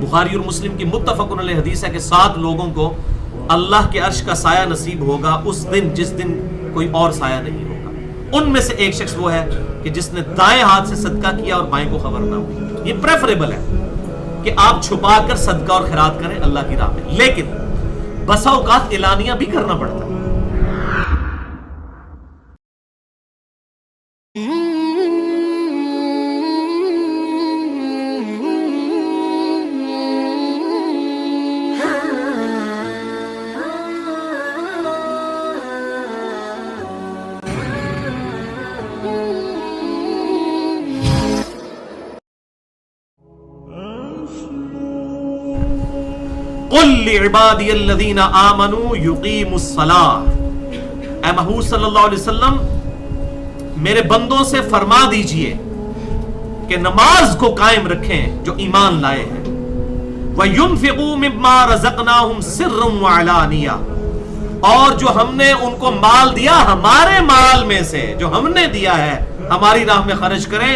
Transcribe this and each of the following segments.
بخاری اور مسلم کی متفقن علیہ حدیث ہے کہ 7 لوگوں کو اللہ کے عرش کا سایہ نصیب ہوگا اس دن جس دن کوئی اور سایہ نہیں ہوگا۔ ان میں سے ایک شخص وہ ہے کہ جس نے دائیں ہاتھ سے صدقہ کیا اور بائیں کو خبر نہ ہو۔ یہ پریفریبل ہے کہ آپ چھپا کر صدقہ اور خیرات کریں اللہ کی راہ میں، لیکن بسا اوقات اعلانیہ بھی کرنا پڑتا ہے۔ قل لعبادی الذین آمنوا یقیموا الصلاۃ، اے محبوب صلی اللہ علیہ وسلم میرے بندوں سے فرما دیجئے کہ نماز کو قائم رکھیں جو ایمان لائے ہیں، وَيُنْفِقُوا مِمَّا رَزَقْنَاهُمْ سِرًّا وَعَلَانِيَةً، اور جو ہم نے ان کو مال دیا ہمارے مال میں سے جو ہم نے دیا ہے ہماری راہ میں خرچ کریں،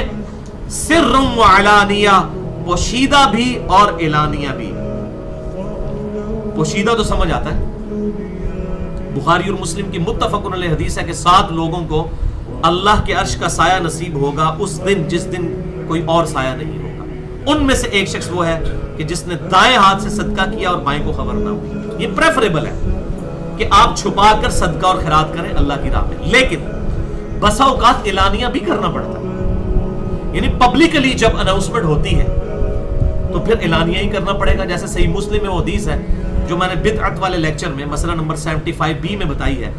سِرًّا وَعَلَانِيَةً، پوشیدہ بھی اور اعلانیہ بھی۔ پوشیدہ تو سمجھ آتا ہے، بخاری اور مسلم کی متفقن علیہ حدیث ہے کہ 7 لوگوں کو اللہ کے عرش کا سایہ نصیب ہوگا اس دن جس دن کوئی اور سایہ نہیں ہوگا۔ ان میں سے ایک شخص وہ ہے کہ جس نے دائیں ہاتھ سے صدقہ کیا اور بائیں کو خبر نہ ہو۔ یہ پریفریبل ہے کہ آپ چھپا کر صدقہ اور خیرات کریں اللہ کی راہ میں، لیکن بسا اوقات اعلانیہ بھی کرنا پڑتا ہے۔ یعنی پبلکلی جب اناؤنسمنٹ ہوتی ہے تو پھر اعلانیہ ہی کرنا پڑے گا۔ جیسے صحیح مسلم میں وہ حدیث ہے جو میں نے بدعت والے لیکچر میں مسئلہ نمبر 75B میں بتائی ہے،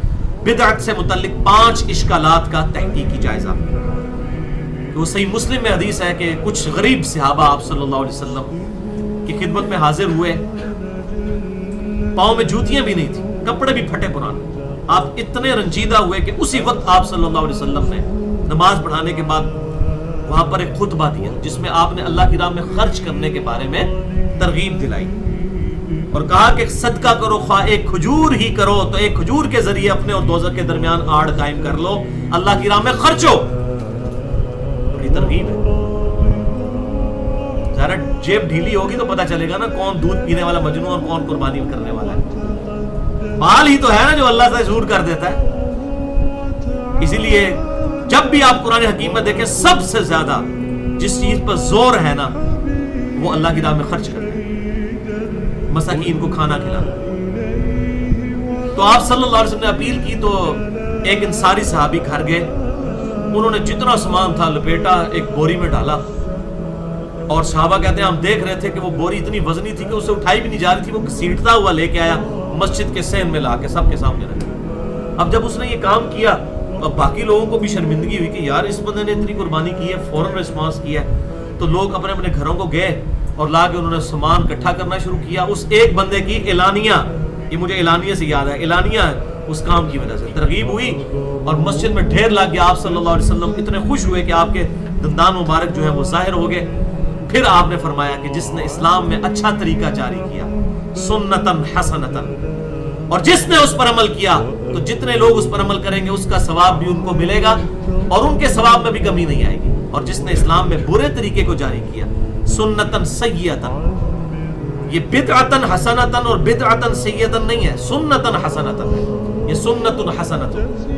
بدعت سے متعلق 5 اشکالات کا تحقیقی جائزہ۔ وہ صحیح مسلم میں حدیث ہے کہ کچھ غریب صحابہ آپ صلی اللہ علیہ وسلم کی خدمت میں حاضر ہوئے، پاؤں میں جوتیاں بھی نہیں تھیں، کپڑے بھی پھٹے پرانے۔ آپ اتنے رنجیدہ ہوئے کہ اسی وقت آپ صلی اللہ علیہ وسلم نے نماز پڑھانے کے بعد وہاں پر ایک خطبہ دیا جس میں آپ نے اللہ کی راہ میں خرچ کرنے کے بارے میں ترغیب دلائی اور کہا کہ صدقہ کرو، خواہ ایک کھجور ہی کرو تو ایک کھجور کے ذریعے اپنے اور دوزخ کے درمیان آڑ قائم کر لو، اللہ کی راہ میں خرچو۔ بڑی ترغیب ہے۔ ذرا جیب ڈھیلی ہوگی تو پتہ چلے گا نا کون دودھ پینے والا مجنون اور کون قربانی کرنے والا ہے۔ مال ہی تو ہے نا جو اللہ سے دور کر دیتا ہے۔ اسی لیے جب بھی آپ قرآن حکیم میں دیکھیں سب سے زیادہ جس چیز پر زور ہے نا وہ اللہ کی راہ میں خرچ کرنا، مساکین کو کھانا کھلانا۔ تو آپ صلی اللہ علیہ وسلم نے اپیل کی تو ایک انصاری صحابی گھر گئے، انہوں نے جتنا سامان تھا لپیٹا ایک بوری میں ڈالا، اور صحابہ کہتے ہیں ہم دیکھ رہے تھے کہ وہ بوری اتنی وزنی تھی کہ اسے اٹھائی بھی نہیں جا رہی تھی، وہ سیٹتا ہوا لے کے آیا مسجد کے صحن میں لا کے سب کے سامنے رکھا۔ اب جب اس نے یہ کام کیا اب باقی لوگوں کو بھی شرمندگی ہوئی کہ یار اس بندے نے اتنی قربانی کی ہے، فوراً ریسپانس کیا ہے۔ تو لوگ اپنے اپنے گھروں کو گئے اور لا کے انہوں نے سامان اکٹھا کرنا شروع کیا۔ اس ایک بندے کی اعلانیہ، یہ مجھے اعلانیہ سے یاد ہے، اعلانیہ اس کام کی وجہ سے ترغیب ہوئی اور مسجد میں ڈھیر لگ گیا۔ آپ صلی اللہ علیہ وسلم اتنے خوش ہوئے کہ آپ کے دندان مبارک جو ہے وہ ظاہر ہو گئے۔ پھر آپ نے فرمایا کہ جس نے اسلام میں اچھا طریقہ جاری کیا، سنتن حسنتن، اور جس نے اس پر عمل کیا تو جتنے لوگ اس پر عمل کریں گے اس کا ثواب بھی ان کو ملے گا اور ان کے ثواب میں بھی کمی نہیں آئے گی۔ اور جس نے اسلام میں برے طریقے کو جاری کیا، سنتن سیئتن، یہ بدعتن حسنتن اور بدعتن سیئتن نہیں ہے، سنتن حسنتن ہے، یہ سنتن حسنتن۔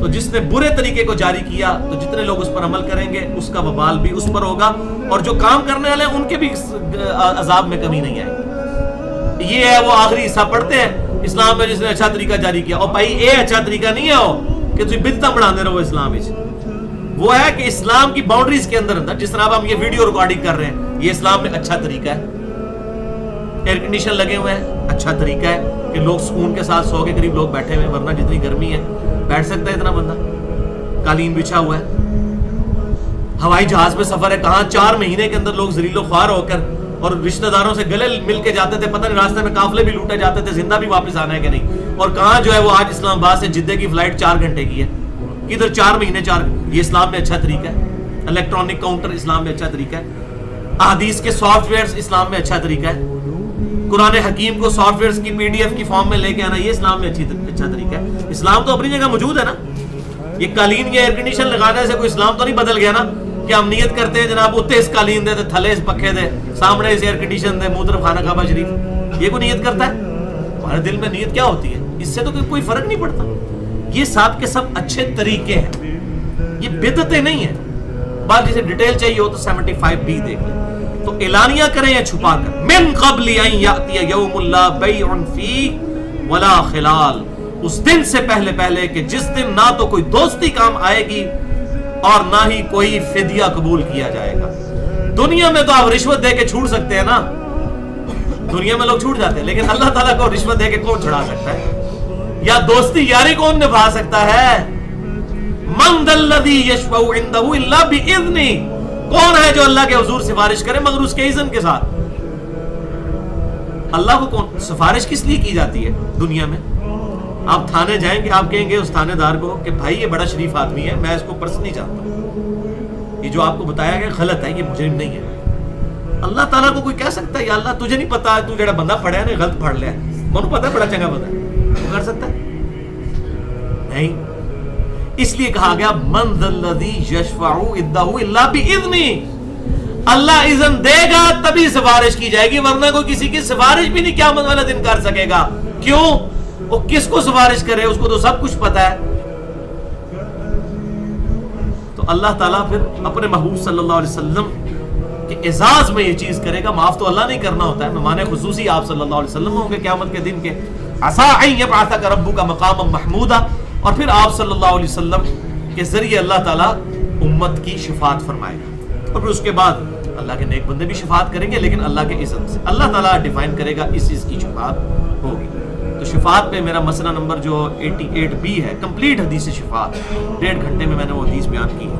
تو جس نے برے طریقے کو جاری کیا تو جتنے لوگ اس پر عمل کریں گے اس کا وبال بھی اس پر ہوگا اور جو کام کرنے والے ہیں ان کے بھی عذاب میں کمی نہیں آئے گی۔ یہ ہے وہ آخری حصہ پڑھتے ہیں اسلام میں جس نے اچھا طریقہ جاری کیا، اور بھائی یہ اچھا طریقہ نہیں ہے وہ کہ تم بدعتاں بڑھاندے رہو اسلام وچ، وہ ہے کہ اسلام کی باؤنڈریز کے اندر جس طرح ہم یہ ویڈیو ریکارڈنگ کر رہے ہیں یہ اسلام میں اچھا طریقہ ہے۔ ایئر کنڈیشن لگے ہوئے ہیں، اچھا طریقہ ہے کہ لوگ سکون کے ساتھ 100 کے قریب لوگ بیٹھے ہوئے، ورنہ جتنی گرمی ہے بیٹھ سکتا ہے اتنا بندہ، قالین بچھا ہوا ہے۔ ہوائی جہاز میں سفر ہے، کہاں 4 مہینے کے اندر لوگ ذلیل و خوار ہو کر اور رشتہ داروں سے گلے مل کے جاتے تھے، پتہ نہیں راستے میں قافلے بھی لوٹے جاتے تھے، زندہ بھی واپس آنا ہے کہ نہیں، اور کہاں جو ہے وہ آج اسلام آباد سے جدہ کی فلائٹ 4 گھنٹے کی ہے، کدھر 4 مہینے 4۔ یہ اسلام میں اچھا طریقہ ہے۔ الیکٹرانک کاؤنٹر اسلام میں اچھا طریقہ ہے، احادیث کے سافٹ ویئرز اسلام میں اچھا طریقہ ہے، قرآن حکیم کو سافٹ ویئرز کی PDF کی فارم میں لے کے آنا یہ اسلام میں اچھا طریقہ ہے۔ اسلام تو اپنی جگہ موجود ہے نا، یہ قالین یا ایئر کنڈیشن لگانے سے کوئی اسلام تو نہیں بدل گیا نا کہ ہم نیت کرتے ہیں جناب اتنے اس قالین دے تھلے اس پکھے دے سامنے اس ایئر کنڈیشن دے منہ طرف خانہ کعبہ شریف، یہ کوئی نیت کرتا ہے؟ ہمارے دل میں نیت کیا ہوتی ہے؟ اس سے تو کوئی فرق نہیں پڑتا. یہ سب کے سب اچھے طریقے ہیں، یہ بدعتیں نہیں ہیں. بات جسے ڈیٹیل چاہیے ہو تو 75B دیکھ لیں. تو اعلانیہ کریں یا چھپا کر، من قبل ان یاتی یوم لا بیع فیہ ولا خلال، اس دن سے پہلے کہ جس دن نہ تو کوئی دوستی کام آئے گی اور نہ ہی کوئی فدیہ قبول کیا جائے گا. دنیا میں تو آپ رشوت دے کے چھوڑ سکتے ہیں نا، دنیا میں لوگ چھوٹ جاتے ہیں، لیکن اللہ تعالیٰ کو رشوت دے کے کون چھڑا سکتا ہے؟ یا دوستی یاری کون نبھا سکتا ہے؟ من ذا الذی یشفع عندہ الا باذنہ، کون ہے جو اللہ کے حضور سفارش کرے مگر اس کے اذن کے ساتھ؟ اللہ کو کون سفارش کس لیے کی جاتی ہے دنیا میں؟ آپ تھانے جائیں گے، آپ کہیں گے اس تھانے دار کو کہ بھائی یہ بڑا شریف آدمی ہے، میں اس کو پرسنلی جانتا ہوں، یہ جو آپ کو بتایا گیا غلط ہے، یہ مجرم نہیں ہے. اللہ تعالیٰ کو کوئی کہہ سکتا ہے یا اللہ تجھے نہیں پتا ہے، تو جڑا بندہ پڑھا ہے نا غلط پڑھ لیا، منو پتا ہے بڑا چنگا بندہ ہے، وہ کر سکتا ہے؟ نہیں. اس لیے کہا گیا من ذا الذی یشفع عندہ الا باذنہ، اللہ اذن دے گا تبھی سفارش کی جائے گی، ورنہ کوئی کسی کی سفارش بھی نہیں قیامت والا دن کر سکے گا. کیوں؟ وہ کس کو سفارش کرے، اس کو تو سب کچھ پتا ہے. تو اللہ تعالیٰ پھر اپنے محبوب صلی اللہ علیہ وسلم کہ اعزاز میں یہ چیز کرے گا. معاف تو اللہ نہیں کرنا ہوتا ہے، مہمان خصوصی آپ صلی اللہ علیہ وسلم ہوں گے قیامت کے دن کے. عسیٰ ان یبعثک ربک مقاما محمودا، اور پھر آپ صلی اللہ علیہ وسلم کے ذریعے اللہ تعالیٰ امت کی شفاعت فرمائے گا، اور پھر اس کے بعد اللہ کے نیک بندے بھی شفاعت کریں گے، لیکن اللہ کے اذن سے. اللہ تعالیٰ ڈیفائن کرے گا اس چیز کی شفاعت ہوگی. تو شفاعت پہ میرا مسئلہ نمبر جو 88B ہے، کمپلیٹ حدیث شفاعت، 1.5 گھنٹے میں نے وہ حدیث بیان کی ہے.